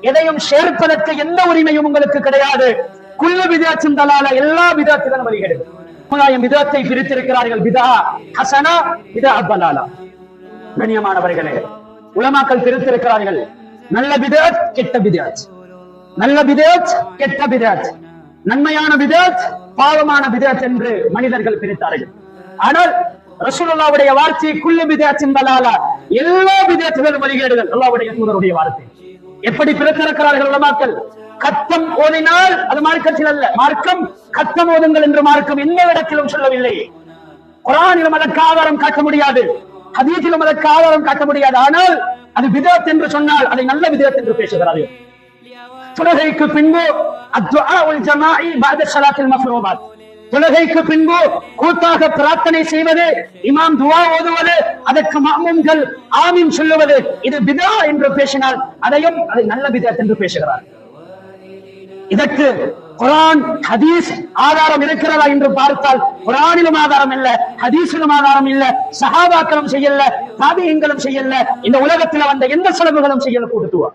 எதையும் சேர்ப்பதற்கு எந்த உரிமையும் உங்களுக்கு கிடையாது. குல்லு பிதஅத்தின் தலாலா, எல்லா பிதஅத்திலும் வழிகேடு. சமுதாயம் பிதஅத்தை பிரித்திருக்கிறார்கள், பிதா ஹசனா, பிதா தலாலா. கண்ணியமானவர்களே, உலமாக்கள் பிரித்திருக்கிறார்கள், நல்ல பிதஅத், கெட்ட பிதஅத். நல்ல பிதஅத், கெட்ட பிதஅத், நன்மையான பிதஅத், பாவமான பிதஅத் என்று மனிதர்கள் பிரித்தார்கள். ஆனால் ரசூலுல்லாஹ்வுடைய வார்த்தை குல்லு பிதஅத்தின் தலாலா, எல்லா பிதஅத்துகளும் வழிகேடுகள், அல்லாஹ்வுடைய தூதருடைய வார்த்தை. எப்படி பிரித்திருக்கிறார்கள் உலமாக்கள்? கத்தம் ஓதினால் அது மார்க்கத்தில் அல்ல. மார்க்கம் கத்தம் ஓதுங்கள் என்று மார்க்கம் எந்த இடத்திலும் சொல்லவில்லை. குர்ஆனிலும் அதற்கு ஆதாரம் காட்ட முடியாது, ஹதீஸிலும் அதற்கு ஆதாரம் காட்ட முடியாது. ஆனால் அது பிதஅத் என்று சொன்னால் அதை நல்ல பிதஅத் என்று பேசுகிறார்கள். தொழுகைக்கு பின்பு அத்ஆ உல் ஜமாஇ பஅத ஸலாத்தில் மஃப்ரூமாத், தொழுகைக்கு பின்பு கூட்டாக பிரார்த்தனை செய்வது, இமாம் துஆ ஓதுவது, அதற்கு மஅமூம்கள் ஆமீன் சொல்லுவது, இது பிதா என்று பேசினால் அதையும் அதை நல்ல பிதஅத் என்று பேசுகிறார். இதற்கு குர்ஆன் ஹதீஸ் ஆதாரம் இருக்கிறதா என்று பார்த்தால் குர்ஆனிலும் ஆதாரம் இல்ல, ஹதீஸிலும் ஆதாரம் இல்ல, சஹாபாக்களும் செய்யல, தாபிஈன்களும் செய்யல, இந்த உலகத்தில் வந்த எந்த சலபுகளும் செய்யல. கொடுத்துவா